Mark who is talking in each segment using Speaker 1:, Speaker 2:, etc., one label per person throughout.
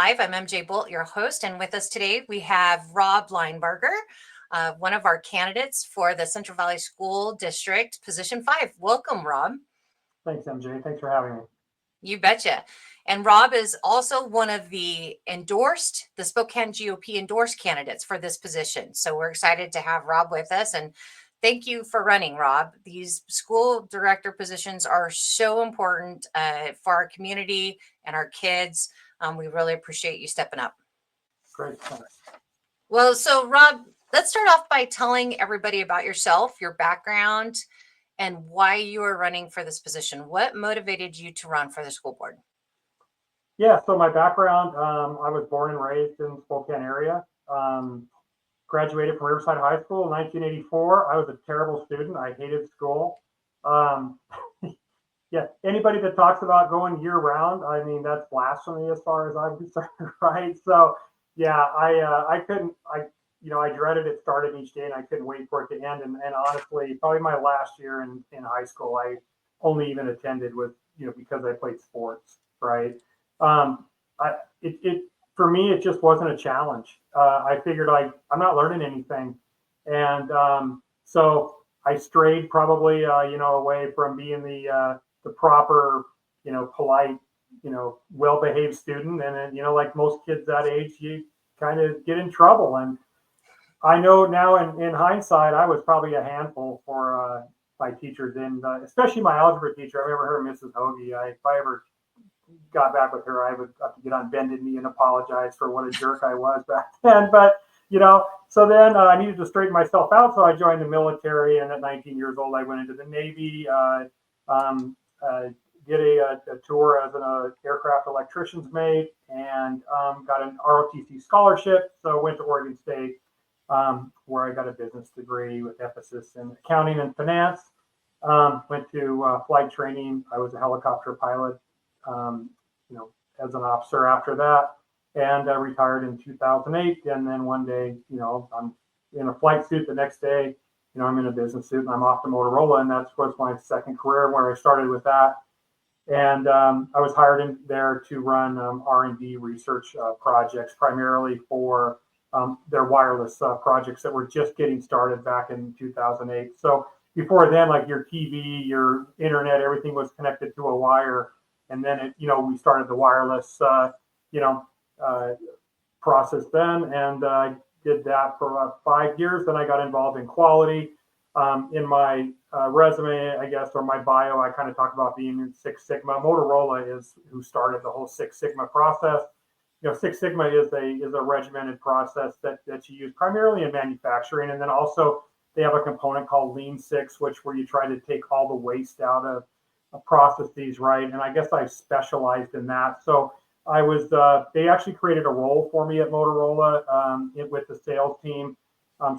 Speaker 1: Live. I'm MJ Bolt, your host, and with us today we have Rob Linebarger, one of our candidates for the Central Valley School District, Position 5. Welcome, Rob.
Speaker 2: Thanks, MJ. Thanks for having me.
Speaker 1: You betcha. And Rob is also one of the Spokane GOP Endorsed candidates for this position. So we're excited to have Rob with us, and thank you for running, Rob. These school director positions are so important for our community and our kids. We really appreciate you stepping up.
Speaker 2: Great. Thanks.
Speaker 1: Well, so Rob, let's start off by telling everybody about yourself, your background, and why you are running for this position. What motivated you to run for the school board?
Speaker 2: Yeah, so my background, I was born and raised in the Spokane area. Graduated from Riverside High School in 1984. I was a terrible student. I hated school. Yeah, anybody that talks about going year round, I mean, that's blasphemy as far as I'm concerned, right? So, yeah, I couldn't, I dreaded it starting each day and I couldn't wait for it to end. And honestly, probably my last year in high school, I only even attended with, because I played sports, right? For me, it just wasn't a challenge. I figured I'm not learning anything. And so I strayed probably, away from being the proper, polite, well-behaved student. And then, like most kids that age, you kind of get in trouble. And I know now in hindsight, I was probably a handful for my teachers, and especially my algebra teacher. I remember her, Mrs. Hoagie. If I ever got back with her, I would have to get on bended knee and apologize for what a jerk I was back then. But, so then I needed to straighten myself out. So I joined the military, and at 19 years old, I went into the Navy, did a tour as an aircraft electrician's mate, and got an ROTC scholarship. So went to Oregon State, where I got a business degree with emphasis in accounting and finance. Went to flight training. I was a helicopter pilot, as an officer after that, and I retired in 2008. And then one day, I'm in a flight suit. The next day, I'm in a business suit and I'm off to Motorola, and that was my second career where I started with that. And I was hired in there to run R&D research projects, primarily for their wireless projects that were just getting started back in 2008. So before then, like your TV, your internet, everything was connected to a wire. And then, we started the wireless, process then, and I did that for about 5 years. Then I got involved in quality. In my resume, I guess, or my bio, I kind of talk about being in Six Sigma. Motorola is who started the whole Six Sigma process. Six Sigma is a regimented process that you use primarily in manufacturing, and then also they have a component called Lean Six, where you try to take all the waste out of processes, right? And I guess I specialized in that. So I was, they actually created a role for me at Motorola with the sales team.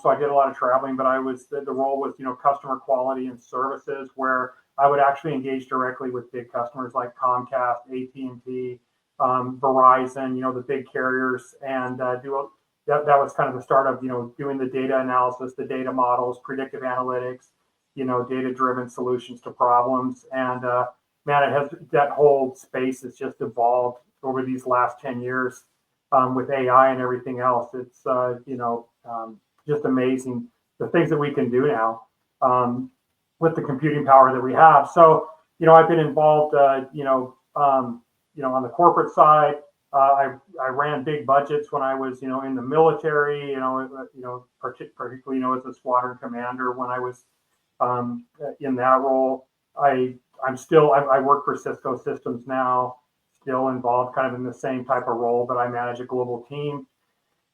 Speaker 2: So I did a lot of traveling, but the role was, customer quality and services, where I would actually engage directly with big customers like Comcast, AT&T, Verizon, the big carriers, and that was kind of the start of, doing the data analysis, the data models, predictive analytics, data-driven solutions to problems. And man, that whole space has just evolved over these last 10 years with AI and everything else. It's, just amazing the things that we can do now with the computing power that we have. So, I've been involved, on the corporate side. I ran big budgets when I was, in the military, particularly, as a squadron commander when I was in that role. I work for Cisco Systems now, still involved kind of in the same type of role, but I manage a global team.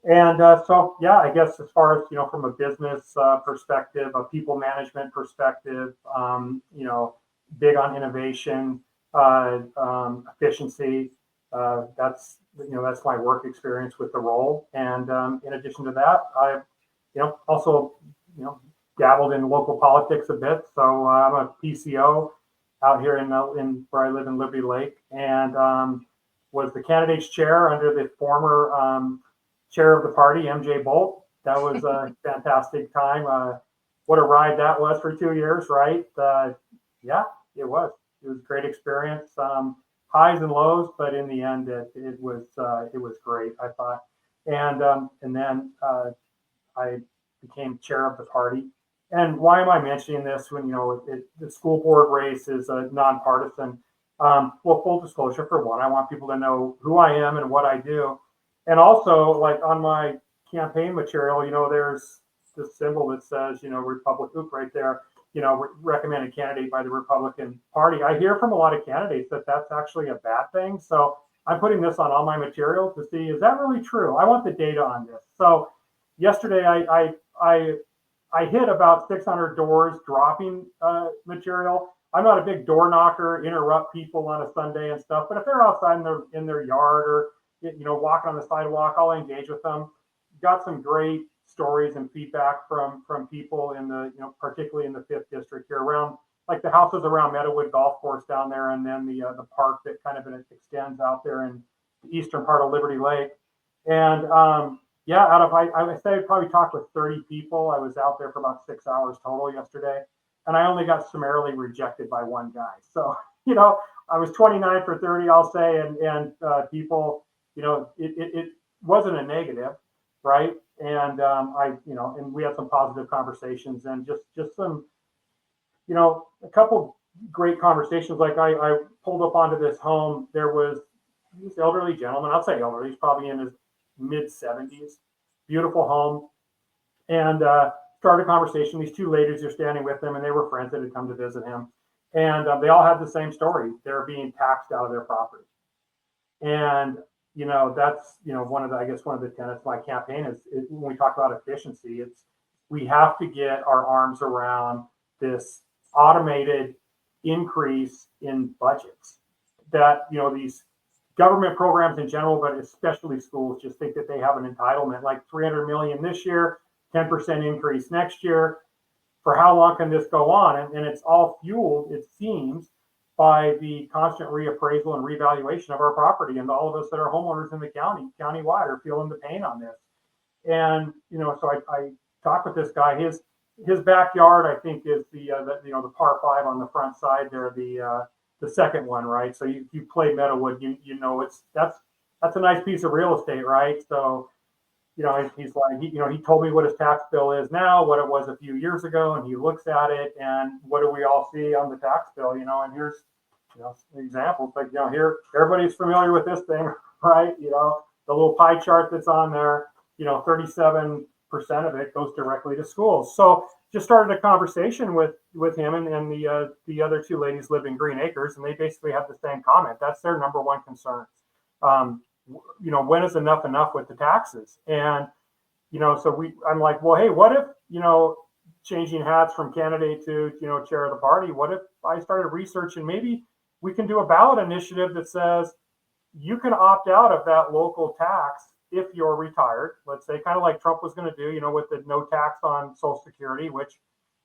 Speaker 2: And so, yeah, I guess as far as, from a business perspective, a people management perspective, big on innovation, efficiency. That's my work experience with the role. And in addition to that, I, also, dabbled in local politics a bit. So I'm a PCO out here in where I live in Liberty Lake, and was the candidates chair under the former chair of the party, MJ Bolt. That was a fantastic time. What a ride that was for 2 years, right? Yeah, it was. It was a great experience. highs and lows, but in the end, it was great, I thought. And then I became chair of the party. And why am I mentioning this when, the school board race is a nonpartisan? Well, full disclosure, for one, I want people to know who I am and what I do. And also, like on my campaign material, there's this symbol that says, Republic Hoop right there, recommended candidate by the Republican Party. I hear from a lot of candidates that that's actually a bad thing. So I'm putting this on all my material to see, is that really true? I want the data on this. So yesterday, I hit about 600 doors dropping material. I'm not a big door knocker, interrupt people on a Sunday and stuff, but if they're outside in their yard or walking on the sidewalk, I'll engage with them. Got some great stories and feedback from people in the particularly in the 5th district here around, like the houses around Meadowood Golf Course down there, and then the park that kind of extends out there in the eastern part of Liberty Lake. And yeah, I would say I probably talked with 30 people. I was out there for about 6 hours total yesterday, and I only got summarily rejected by one guy. So I was 29 for 30, I'll say, and people, it wasn't a negative, right? And and we had some positive conversations, and just some, a couple great conversations. Like I pulled up onto this home. There was this elderly gentleman. I'll say elderly. He's probably in his mid 70s. Beautiful home, and started a conversation. These two ladies are standing with him, and they were friends that had come to visit him, and they all had the same story. They're being taxed out of their property, and that's one of the tenets of my campaign is when we talk about efficiency, it's we have to get our arms around this automated increase in budgets that these government programs in general, but especially schools, just think that they have an entitlement, like 300 million this year, 10% increase next year. For how long can this go on? And it's all fueled, it seems, by the constant reappraisal and revaluation of our property. And all of us that are homeowners in the countywide, are feeling the pain on this. And so I talked with this guy. His backyard, I think, is the par 5 on the front side there, the second one, right? So you play Meadowood, that's a nice piece of real estate, right? So he's like, he told me what his tax bill is now, what it was a few years ago, and he looks at it, and what do we all see on the tax bill? And here's an example. It's like, here everybody's familiar with this thing, right? The little pie chart that's on there, 37% of it goes directly to schools. So just started a conversation with him, and the other two ladies live in Green Acres, and they basically have the same comment. That's their number one concern. When is enough with the taxes? And so I'm like, well, hey, what if changing hats from candidate to chair of the party? What if I started researching, maybe we can do a ballot initiative that says you can opt out of that local tax if you're retired, let's say, kind of like Trump was going to do, with the no tax on Social Security, which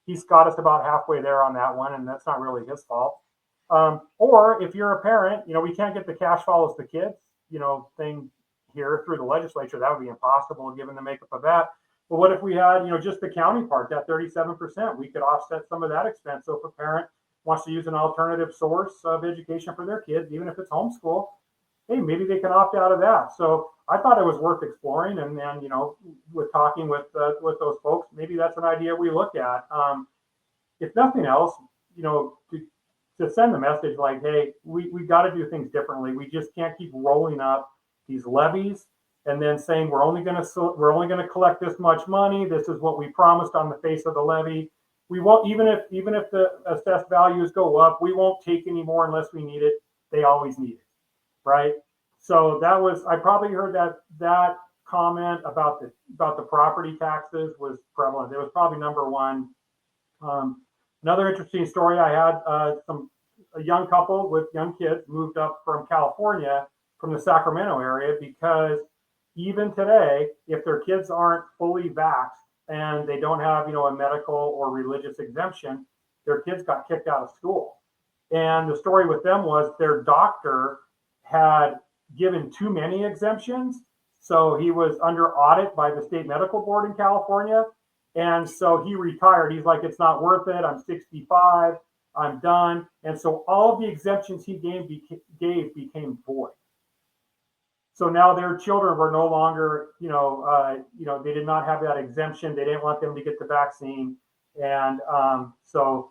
Speaker 2: he's got us about halfway there on that one, and that's not really his fault. Or if you're a parent, we can't get the cash follows the kids, thing here through the legislature. That would be impossible given the makeup of that. But what if we had, just the county part, that 37%, we could offset some of that expense. So if a parent wants to use an alternative source of education for their kids, even if it's homeschool, hey, maybe they can opt out of that. So I thought it was worth exploring. And then, with talking with those folks, maybe that's an idea we look at. If nothing else, to send the message like, hey, we got to do things differently. We just can't keep rolling up these levies and then saying we're only going to collect this much money. This is what we promised on the face of the levy. We won't, even if the assessed values go up, we won't take any more unless we need it. They always need it, right? So I probably heard that comment about the property taxes was prevalent. It was probably number one. Another interesting story I had, a young couple with young kids moved up from California, from the Sacramento area, because even today, if their kids aren't fully vaxxed and they don't have, a medical or religious exemption, their kids got kicked out of school. And the story with them was their doctor had given too many exemptions. So he was under audit by the state medical board in California. And so he retired. He's like, it's not worth it. I'm 65. I'm done. And so all of the exemptions he gave became void. So now their children were no longer, they did not have that exemption. They didn't want them to get the vaccine. And so,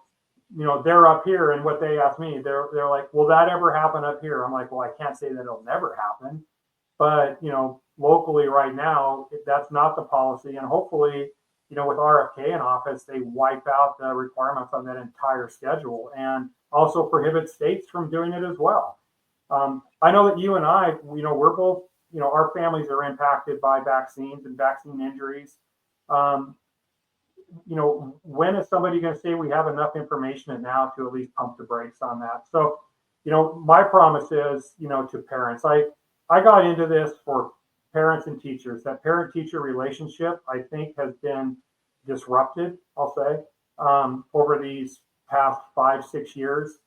Speaker 2: they're up here, and what they asked me, they're like, will that ever happen up here? I'm like, well, I can't say that it'll never happen, but locally right now, that's not the policy. And hopefully, with RFK in office, they wipe out the requirements on that entire schedule and also prohibit states from doing it as well. I know that you and I, we're both, our families are impacted by vaccines and vaccine injuries. When is somebody going to say we have enough information now to at least pump the brakes on that? So, my promise is, to parents, I got into this for parents and teachers. That parent-teacher relationship, I think, has been disrupted, I'll say, over these past 5-6 years,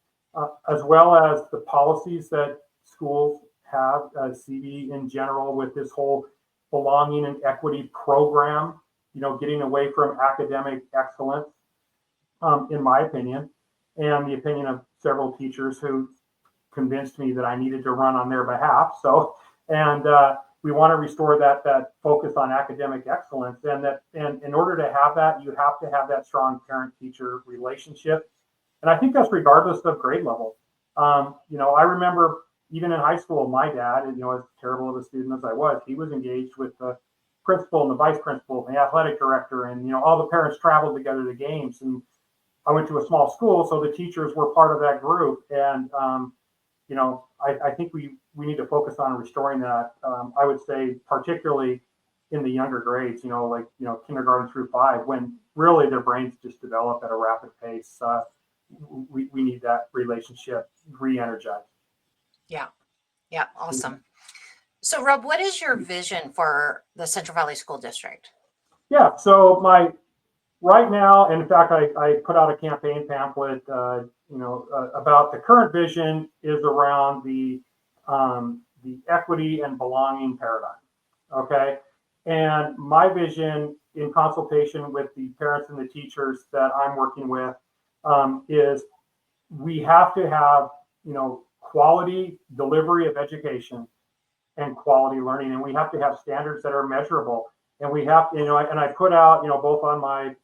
Speaker 2: as well as the policies that schools have, CD in general, with this whole belonging and equity program, getting away from academic excellence, in my opinion, and the opinion of several teachers who convinced me that I needed to run on their behalf. So, and we want to restore that focus on academic excellence, and in order to have that, you have to have that strong parent-teacher relationship. And I think that's regardless of grade level. I remember even in high school, my dad, as terrible of a student as I was, he was engaged with the principal and the vice principal and the athletic director, and all the parents traveled together to games. And I went to a small school, so the teachers were part of that group. And I think we need to focus on restoring that. I would say particularly in the younger grades, kindergarten through 5, when really their brains just develop at a rapid pace. We need that relationship re-energized.
Speaker 1: Yeah, awesome. So, Rob, what is your vision for the Central Valley School District?
Speaker 2: Yeah, so right now, in fact, I put out a campaign pamphlet, about the current vision is around the equity and belonging paradigm. Okay, and my vision, in consultation with the parents and the teachers that I'm working with, is we have to have quality delivery of education and quality learning, and we have to have standards that are measurable. And we have, and I put out, both on my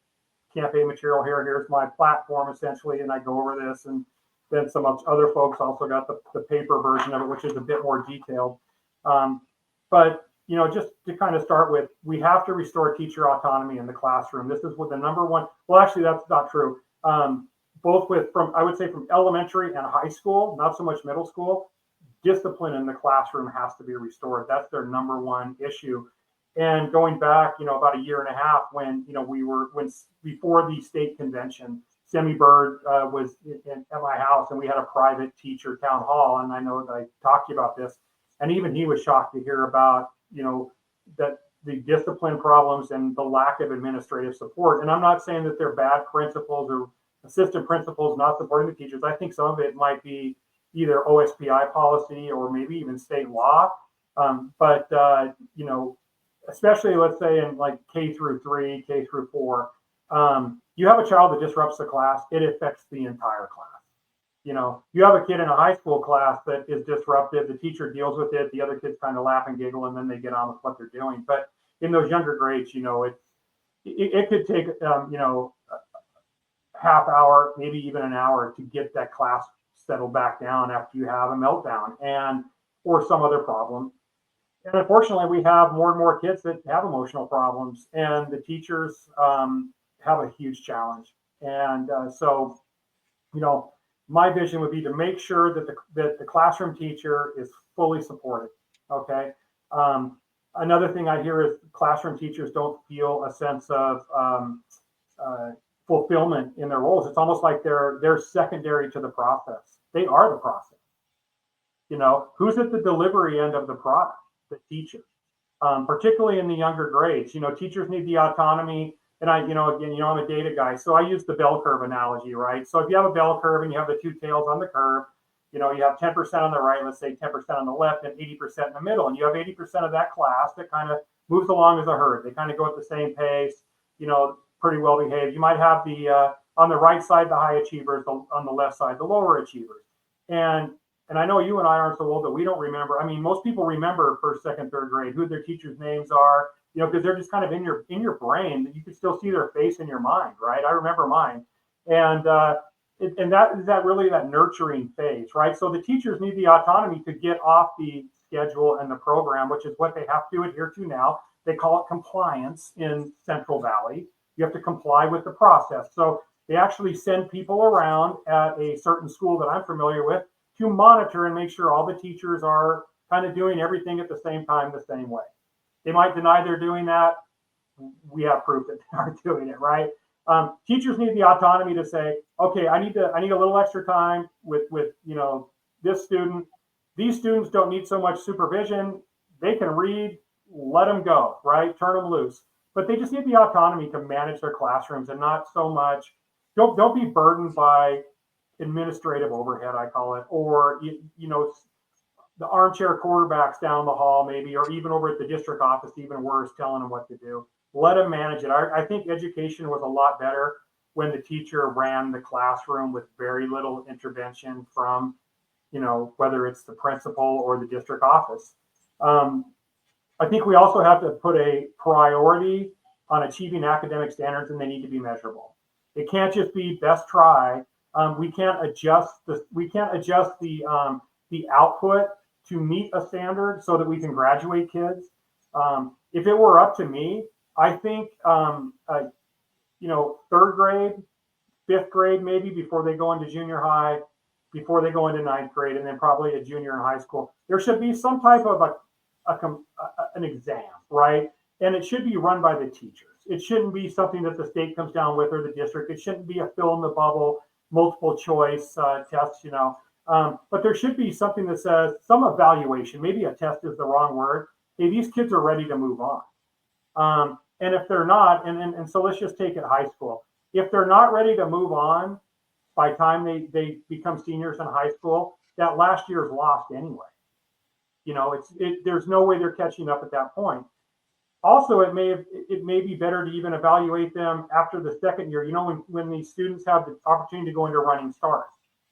Speaker 2: campaign material here, here's my platform essentially, and I go over this, and then some other folks also got the paper version of it, which is a bit more detailed. But just to kind of start with, we have to restore teacher autonomy in the classroom. This is what the number one. Well, actually, that's not true. Both I would say from elementary and high school, not so much middle school, discipline in the classroom has to be restored. That's their number one issue. And going back, about a year and a half, when before the state convention, Sammy Bird was at my house, and we had a private teacher town hall. And I know that I talked to you about this, and even he was shocked to hear about that the discipline problems and the lack of administrative support. And I'm not saying that they're bad principals or assistant principals not supporting the teachers. I think some of it might be either OSPI policy or maybe even state law. But especially, let's say, in like K through 3, K through 4, you have a child that disrupts the class, it affects the entire class. You have a kid in a high school class that is disruptive, the teacher deals with it, the other kids kind of laugh and giggle, and then they get on with what they're doing. But in those younger grades, it could take, half hour, maybe even an hour to get that class settled back down after you have a meltdown or some other problem. And unfortunately, we have more and more kids that have emotional problems, and the teachers have a huge challenge. And so, my vision would be to make sure that the classroom teacher is fully supported. Okay. Another thing I hear is classroom teachers don't feel a sense of fulfillment in their roles. It's almost like they're secondary to the process. They are the process. Who's at the delivery end of the product? The teacher. Particularly in the younger grades. Teachers need the autonomy. And I'm a data guy, so I use the bell curve analogy, right? So if you have a bell curve and you have the two tails on the curve, you have 10% on the right, let's say 10% on the left, and 80% in the middle, and you have 80% of that class that kind of moves along as a herd. They kind of go at the same pace, pretty well behaved. You might have the On the right side, the high achievers, on the left side, the lower achievers. And I know you and I aren't so old that we don't remember. I mean, most people remember first, second, third grade, who their teachers' names are, because they're just kind of in your brain. You can still see their face in your mind, right? I remember mine. And that really that nurturing phase, right? So the teachers need the autonomy to get off the schedule and the program, which is what they have to adhere to now. They call it compliance in Central Valley. You have to comply with the process. So they actually send people around at a certain school that I'm familiar with to monitor and make sure all the teachers are kind of doing everything at the same time, the same way. They might deny they're doing that. We have proof that they aren't doing it, right? Teachers need the autonomy to say, okay, I need a little extra time with this student. These students don't need so much supervision. They can read, let them go, right? Turn them loose. But they just need the autonomy to manage their classrooms and not so much. Don't be burdened by administrative overhead, I call it, or the armchair quarterbacks down the hall, maybe, or even over at the district office, even worse, telling them what to do. Let them manage it. I think education was a lot better when the teacher ran the classroom with very little intervention from, whether it's the principal or the district office. I think we also have to put a priority on achieving academic standards, and they need to be measurable. It can't just be best try. We can't adjust the output to meet a standard so that we can graduate kids. If it were up to me, I think third grade, fifth grade, maybe before they go into junior high, before they go into ninth grade, and then probably a junior in high school, there should be some type of an exam, right? And it should be run by the teachers. It shouldn't be something that the state comes down with or the district. It shouldn't be a fill in the bubble, multiple choice test, but there should be something that says some evaluation. Maybe a test is the wrong word. Hey, these kids are ready to move on. And if they're not, and so let's just take it high school. If they're not ready to move on by the time they become seniors in high school, that last year is lost anyway. There's no way they're catching up at that point. Also, it may be better to even evaluate them after the second year. When these students have the opportunity to go into running start.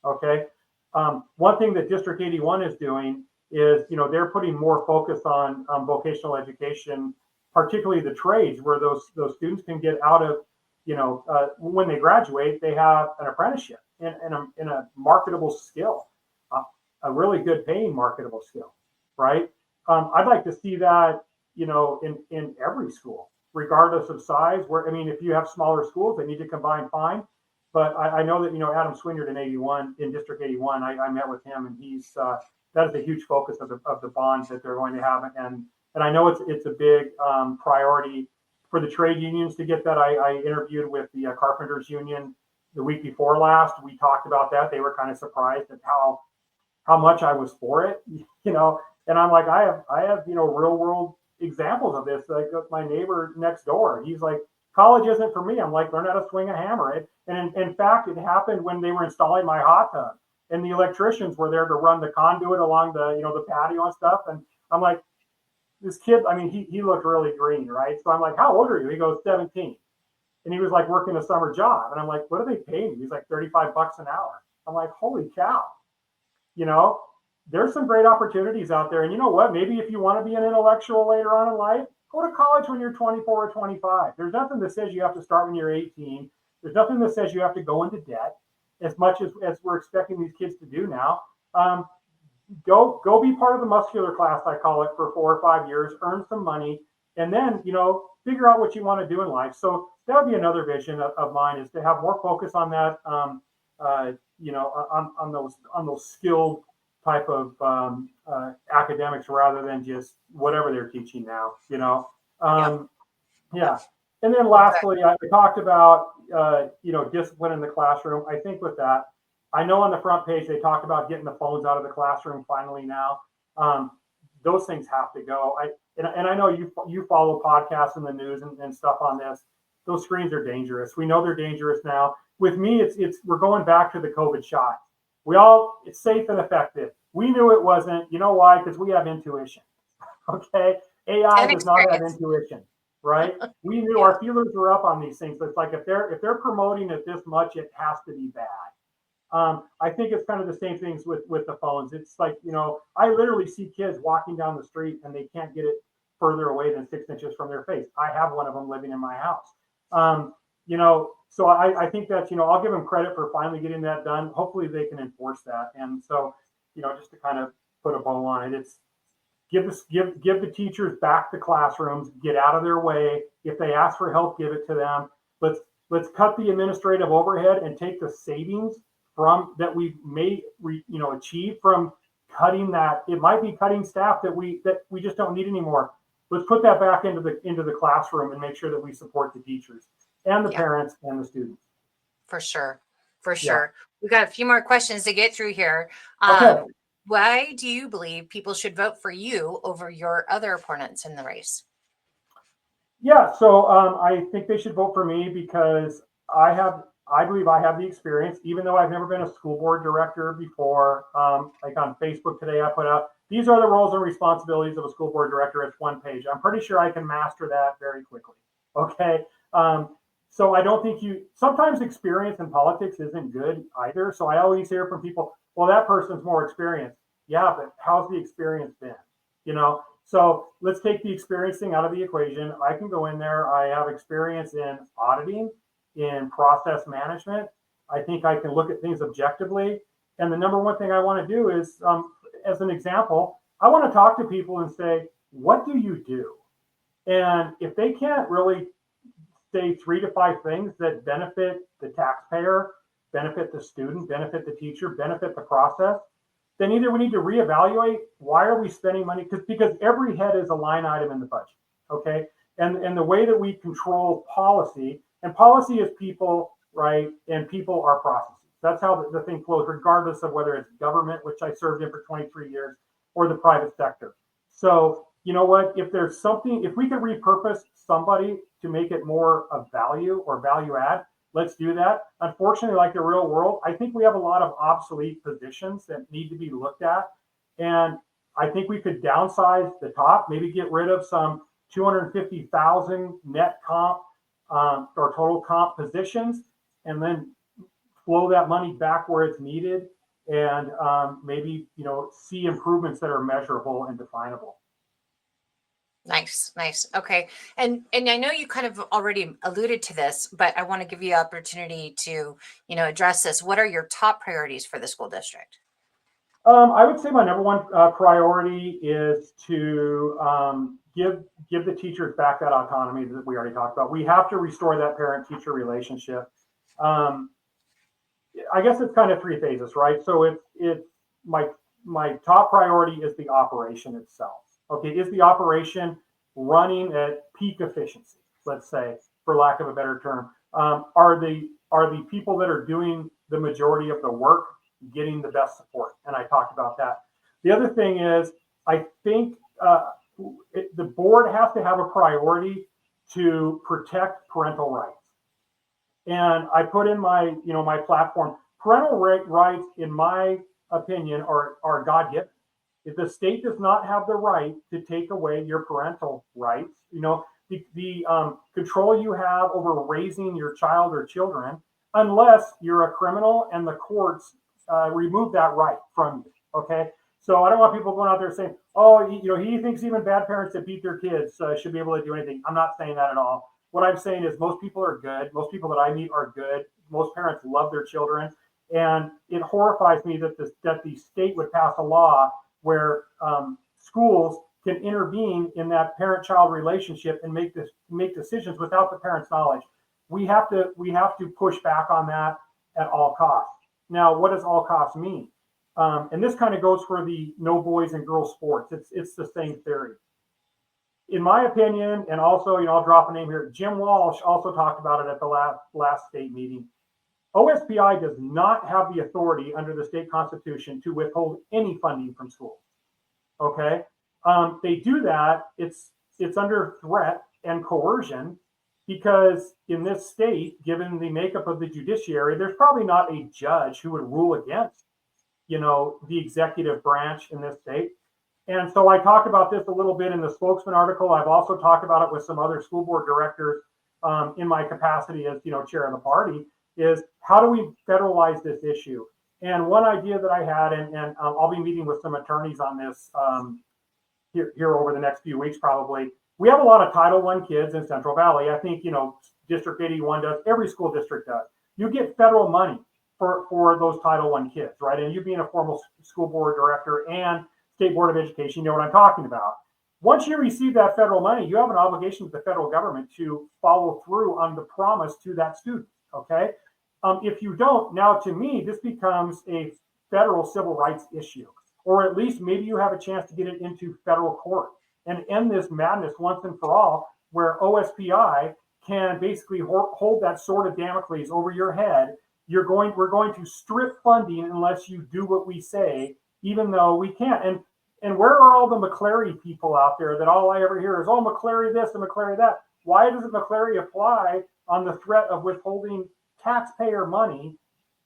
Speaker 2: Okay. One thing that District 81 is doing is, they're putting more focus on vocational education, particularly the trades, where those students can get out of, when they graduate, they have an apprenticeship in a marketable skill, a really good paying marketable skill, right? I'd like to see that, in every school, regardless of size. If you have smaller schools, they need to combine, fine. But I know that, Adam Swinyard in District 81, I met with him, and he's that is a huge focus of the bonds that they're going to have, and I know it's a big priority for the trade unions to get that. I interviewed with the Carpenters Union the week before last. We talked about that. They were kind of surprised at how much I was for it, And I'm like, I have real world examples of this. Like my neighbor next door, he's like, college isn't for me. I'm like, learn how to swing a hammer. And in fact, it happened when they were installing my hot tub, and the electricians were there to run the conduit along the patio and stuff. And I'm like, this kid, he looked really green, right? So I'm like, how old are you? He goes, 17. And he was like working a summer job. And I'm like, what do they pay me? He's like $35 an hour. I'm like, holy cow. There's some great opportunities out there. And you know what? Maybe if you want to be an intellectual later on in life, go to college when you're 24 or 25. There's nothing that says you have to start when you're 18. There's nothing that says you have to go into debt as much as we're expecting these kids to do now. Go be part of the muscular class, I call it, for 4 or 5 years, earn some money, and then, figure out what you want to do in life. So that would be another vision of mine, is to have more focus on that, on those skilled type of academics rather than just whatever they're teaching now, Yeah. And then lastly, I talked about, discipline in the classroom. I think with that, I know on the front page, they talked about getting the phones out of the classroom finally now. Those things have to go. I know you follow podcasts in the news and stuff on this. Those screens are dangerous. We know they're dangerous now. With me, we're going back to the COVID shot. It's safe and effective. We knew it wasn't. You know why? Because we have intuition. Okay. AI does not have intuition. right? We knew
Speaker 1: Yeah.
Speaker 2: our feelers were up on these things. It's like if they're promoting it this much, it has to be bad. I think it's kind of the same things with the phones. It's like, I literally see kids walking down the street and they can't get it further away than 6 inches from their face. I have one of them living in my house. So I think that, I'll give them credit for finally getting that done. Hopefully they can enforce that. And so, just to kind of put a bow on it, it's give the teachers back to classrooms, get out of their way. If they ask for help, give it to them. Let's cut the administrative overhead and take the savings from that we may achieve from cutting that. It might be cutting staff that we just don't need anymore. Let's put that back into the classroom and make sure that we support the teachers and the
Speaker 1: Yeah.
Speaker 2: parents and the students.
Speaker 1: For sure. For
Speaker 2: Yeah.
Speaker 1: sure. We've got a few more questions to get through here.
Speaker 2: Okay.
Speaker 1: Why do you believe people should vote for you over your other opponents in the race?
Speaker 2: Yeah, so I think they should vote for me because I believe I have the experience, even though I've never been a school board director before. Like on Facebook today, I put out, these are the roles and responsibilities of a school board director. It's one page. I'm pretty sure I can master that very quickly. Okay. So I don't think sometimes experience in politics isn't good either. So I always hear from people, well, that person's more experienced. Yeah, but how's the experience been? So let's take the experience thing out of the equation. I can go in there. I have experience in auditing, in process management. I think I can look at things objectively. And the number one thing I want to do is, as an example, I want to talk to people and say, what do you do? And if they can't really say 3 to 5 things that benefit the taxpayer, benefit the student, benefit the teacher, benefit the process, then either we need to reevaluate why are we spending money, because every head is a line item in the budget, okay? And the way that we control policy, and policy is people, right? And people are processes. That's how the thing flows, regardless of whether it's government, which I served in for 23 years, or the private sector. So you know what? If there's something, if we could repurpose somebody to make it more of value or value add, let's do that. Unfortunately, like the real world, I think we have a lot of obsolete positions that need to be looked at. And I think we could downsize the top, maybe get rid of some 250,000 net comp or total comp positions, and then flow that money back where it's needed, and maybe see improvements that are measurable and definable.
Speaker 1: Nice. Okay. And I know you kind of already alluded to this, but I want to give you an opportunity to, address this. What are your top priorities for the school district?
Speaker 2: I would say my number one priority is to give the teachers back that autonomy that we already talked about. We have to restore that parent-teacher relationship. I guess it's kind of 3 phases, right? So it's my top priority is the operation itself. Okay, is the operation running at peak efficiency? Let's say, for lack of a better term, are the people that are doing the majority of the work getting the best support? And I talked about that. The other thing is, I think the board has to have a priority to protect parental rights. And I put in my platform, parental rights, in my opinion, are God-given. If the state does not have the right to take away your parental rights, the control you have over raising your child or children, unless you're a criminal and the courts remove that right from you. Okay, so I don't want people going out there saying, "Oh, he thinks even bad parents that beat their kids should be able to do anything." I'm not saying that at all. What I'm saying is most people are good. Most people that I meet are good. Most parents love their children, and it horrifies me that the state would pass a law where schools can intervene in that parent-child relationship and make decisions without the parent's knowledge. We have to push back on that at all costs. Now, what does all costs mean? And this kind of goes for the no boys and girls sports. It's the same theory. In my opinion, and also, I'll drop a name here. Jim Walsh also talked about it at the last state meeting. OSPI does not have the authority under the state constitution to withhold any funding from schools. Okay, they do that. It's under threat and coercion, because in this state, given the makeup of the judiciary, there's probably not a judge who would rule against, the executive branch in this state. And so I talked about this a little bit in the Spokesman article. I've also talked about it with some other school board directors in my capacity as, chair of the party, is how do we federalize this issue? And one idea that I had, and I'll be meeting with some attorneys on this here over the next few weeks probably. We have a lot of Title I kids in Central Valley. I think, District 81 does, every school district does. You get federal money for those Title I kids, right? And you being a formal school board director and State Board of Education, you know what I'm talking about. Once you receive that federal money, you have an obligation to the federal government to follow through on the promise to that student, okay? If you don't, now to me, this becomes a federal civil rights issue, or at least maybe you have a chance to get it into federal court and end this madness once and for all, where OSPI can basically hold that sword of Damocles over your head. We're going to strip funding unless you do what we say, even though we can't. And where are all the McCleary people out there that all I ever hear is, oh, McCleary this and McCleary that? Why doesn't McCleary apply on the threat of withholding taxpayer money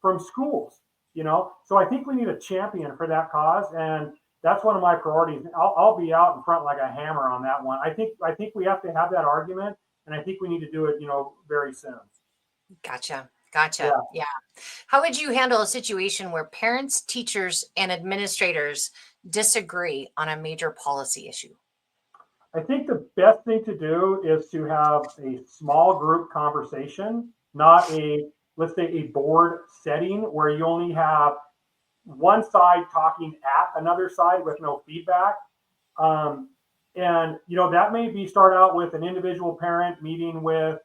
Speaker 2: from schools? So I think we need a champion for that cause, and that's one of my priorities. I'll be out in front like a hammer on that one. I think we have to have that argument, and I think we need to do it, very soon.
Speaker 1: Gotcha. Yeah. How would you handle a situation where parents, teachers, and administrators disagree on a major policy issue?
Speaker 2: I think the best thing to do is to have a small group conversation, not let's say a board setting where you only have one side talking at another side with no feedback. And, that may be start out with an individual parent meeting with,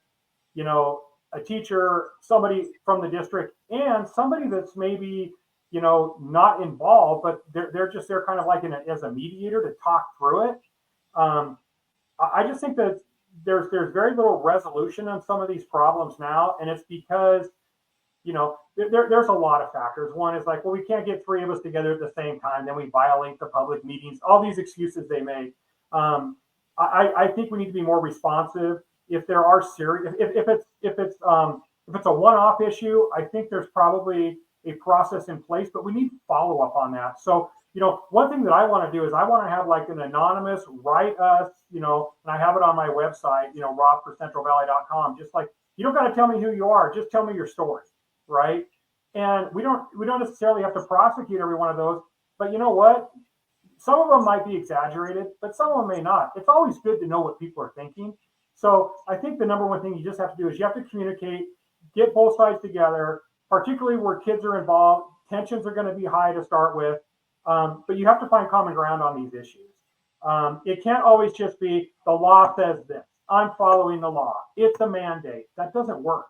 Speaker 2: a teacher, somebody from the district, and somebody that's maybe, not involved, but they're just there kind of like as a mediator to talk through it. I just think that there's very little resolution on some of these problems now, and it's because there's a lot of factors. One is like, well, we can't get three of us together at the same time, then we violate the public meetings. All these excuses they make. I think we need to be more responsive. If there are serious, if it's a one-off issue, I think there's probably a process in place, but we need follow up on that. So, one thing that I want to do is I want to have like an anonymous write us, and I have it on my website, robforcentralvalley.com. Just like, you don't got to tell me who you are, just tell me your story, right? And we don't necessarily have to prosecute every one of those, but you know what? Some of them might be exaggerated, but some of them may not. It's always good to know what people are thinking. So I think the number one thing you just have to do is you have to communicate, get both sides together, particularly where kids are involved. Tensions are going to be high to start with, but you have to find common ground on these issues. It can't always just be the law says this. I'm following the law. It's a mandate. That doesn't work,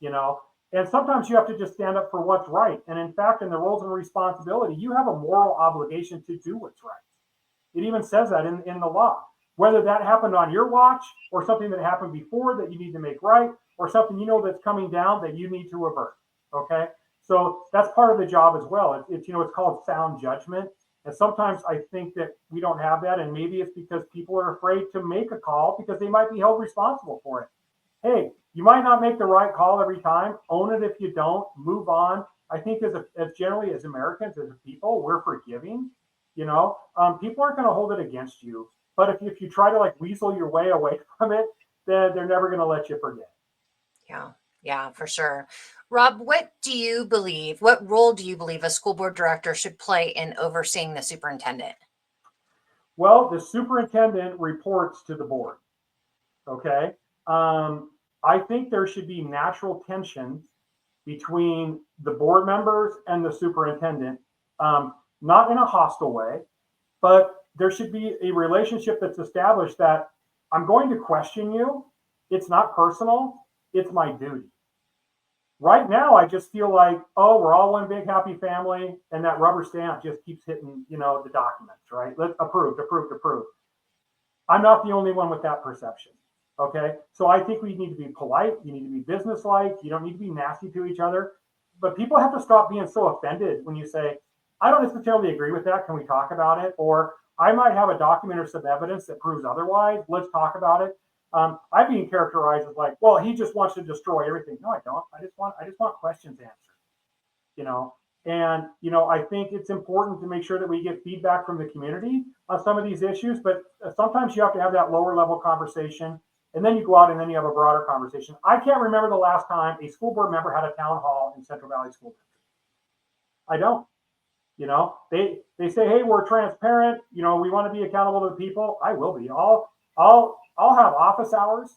Speaker 2: And sometimes you have to just stand up for what's right. And in fact, in the roles and responsibility, you have a moral obligation to do what's right. It even says that in the law. Whether that happened on your watch or something that happened before that you need to make right, or something that's coming down that you need to revert. Okay, so that's part of the job as well. It's called sound judgment, and sometimes I think that we don't have that, and maybe it's because people are afraid to make a call because they might be held responsible for it. Hey, you might not make the right call every time. Own it if you don't. Move on. I think as generally as Americans, as a people, we're forgiving. People aren't going to hold it against you. But if you try to like weasel your way away from it, then they're never going to let you forget.
Speaker 1: Yeah, for sure. Rob, what role do you believe a school board director should play in overseeing the superintendent?
Speaker 2: Well, the superintendent reports to the board. Okay. I think there should be natural tensions between the board members and the superintendent, not in a hostile way, but there should be a relationship that's established that I'm going to question you. It's not personal. It's my duty. Right now, I just feel like, oh, we're all one big happy family, and that rubber stamp just keeps hitting, the documents, right? Let's approved. I'm not the only one with that perception. Okay, so I think we need to be polite. You need to be businesslike. You don't need to be nasty to each other. But people have to stop being so offended when you say, I don't necessarily agree with that. Can we talk about it? Or I might have a document or some evidence that proves otherwise. Let's talk about it. I'm being characterized as like, well, he just wants to destroy everything. No, I don't. I just want questions answered. And, you know, I think it's important to make sure that we get feedback from the community on some of these issues, but sometimes you have to have that lower level conversation, and then you go out and then you have a broader conversation. I can't remember the last time a school board member had a town hall in Central Valley School District. I don't. You know, they say, hey, we're transparent. You know, we want to be accountable to the people. I will be. I'll have office hours.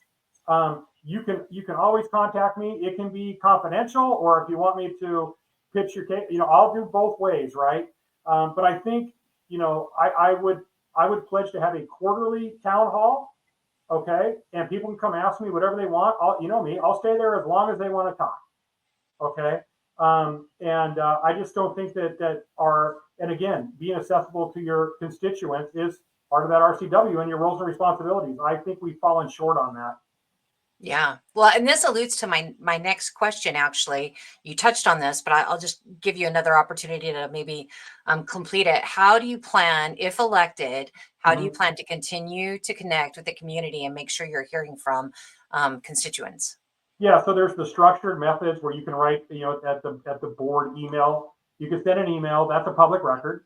Speaker 2: You can always contact me. It can be confidential, or if you want me to pitch your case, you know, I'll do both ways, right? But I think, you know, I would pledge to have a quarterly town hall, okay, and people can come ask me whatever they want. You know me, I'll stay there as long as they want to talk, okay. I just don't think that and again, being accessible to your constituents is part of that RCW and your roles and responsibilities. I think we've fallen short on that.
Speaker 1: Yeah. Well, and this alludes to my next question, actually. You touched on this, but I'll just give you another opportunity to maybe complete it. How do you plan, if elected, how do you plan to continue to connect with the community and make sure you're hearing from constituents?
Speaker 2: Yeah, so there's the structured methods where you can write, you know, at the board email. You can send an email. That's a public record.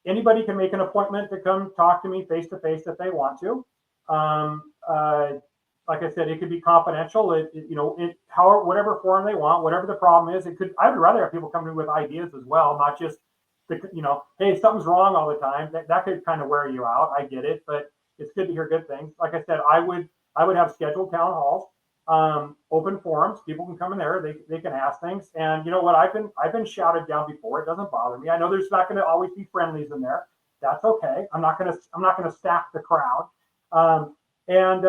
Speaker 2: Anybody can make an appointment to come talk to me face to face if they want to. Like I said, it could be confidential. However, whatever form they want, whatever the problem is, it could. I would rather have people come to me with ideas as well, not just hey, something's wrong all the time. That could kind of wear you out. I get it, but it's good to hear good things. Like I said, I would have scheduled town halls, open forums. People can come in there. They can ask things. And you know what? I've been shouted down before. It doesn't bother me. I know there's not going to always be friendlies in there. That's okay. I'm not gonna stack the crowd. And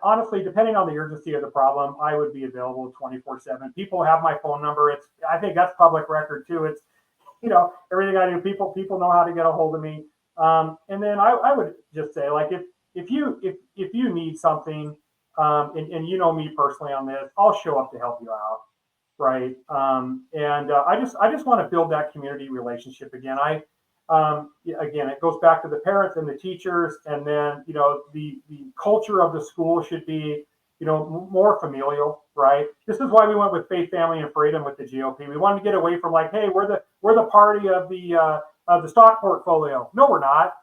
Speaker 2: honestly, depending on the urgency of the problem, I would be available 24/7. People have my phone number. I think that's public record too. It's, you know, everything I do, people know how to get a hold of me. And then I would just say, like, if you need something, and you know me personally on this, I'll show up to help you out, right? I just want to build that community relationship again. Again, it goes back to the parents and the teachers, and then, you know, the culture of the school should be, you know, more familial, right? This is why we went with faith, family, and freedom with the GOP. We wanted to get away from, like, hey, we're the party of the stock portfolio. No, we're not,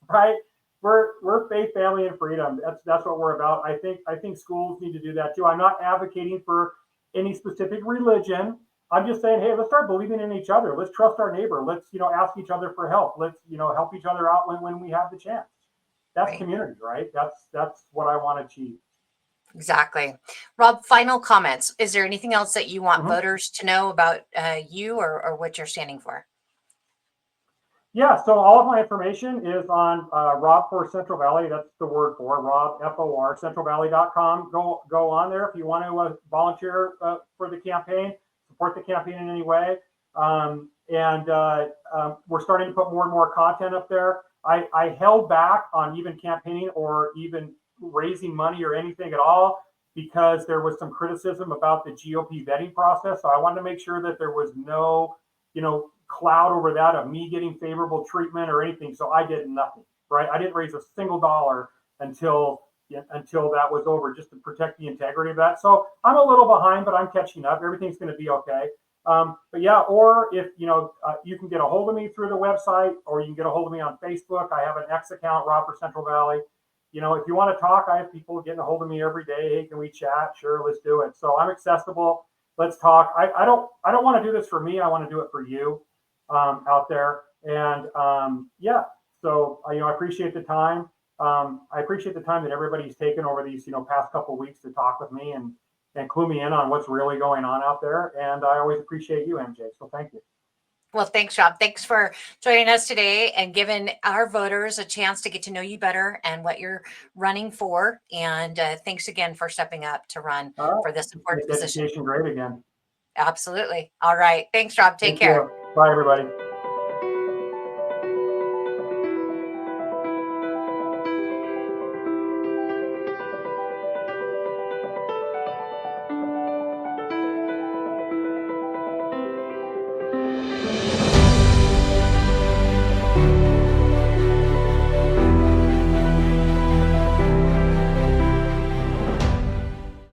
Speaker 2: right? We're faith, family, and freedom. That's what we're about. I think schools need to do that too. I'm not advocating for any specific religion. I'm just saying, hey, let's start believing in each other. Let's trust our neighbor. Let's, you know, ask each other for help. Let's, you know, help each other out when we have the chance. That's right. Community, right? That's what I want to achieve.
Speaker 1: Exactly. Rob, final comments. Is there anything else that you want voters to know about you or what you're standing for?
Speaker 2: Yeah, so all of my information is on Rob for Central Valley. That's the word for Rob, FOR, centralvalley.com. Go on there if you want to volunteer for the campaign, support the campaign in any way. We're starting to put more and more content up there. I held back on even campaigning or even raising money or anything at all because there was some criticism about the GOP vetting process. So I wanted to make sure that there was no, you know, cloud over that of me getting favorable treatment or anything. So I did nothing, right? I didn't raise a single dollar until that was over, just to protect the integrity of that. So I'm a little behind, but I'm catching up. Everything's going to be okay. But yeah, or if, you know, you can get a hold of me through the website, or you can get a hold of me on Facebook. I have an X account, Rob for Central Valley. You know, if you want to talk, I have people getting a hold of me every day. Hey, can we chat? Sure, let's do it. So I'm accessible. Let's talk. I don't want to do this for me. I want to do it for you out there. And so you know, I appreciate the time. I appreciate the time that everybody's taken over these, you know, past couple of weeks to talk with me and clue me in on what's really going on out there. And I always appreciate you, MJ. So thank you.
Speaker 1: Well, thanks, Rob. Thanks for joining us today and giving our voters a chance to get to know you better and what you're running for. And thanks again for stepping up to run for this important position.
Speaker 2: Education great again.
Speaker 1: Absolutely. All right. Thanks, Rob. Take care.
Speaker 2: Bye, everybody.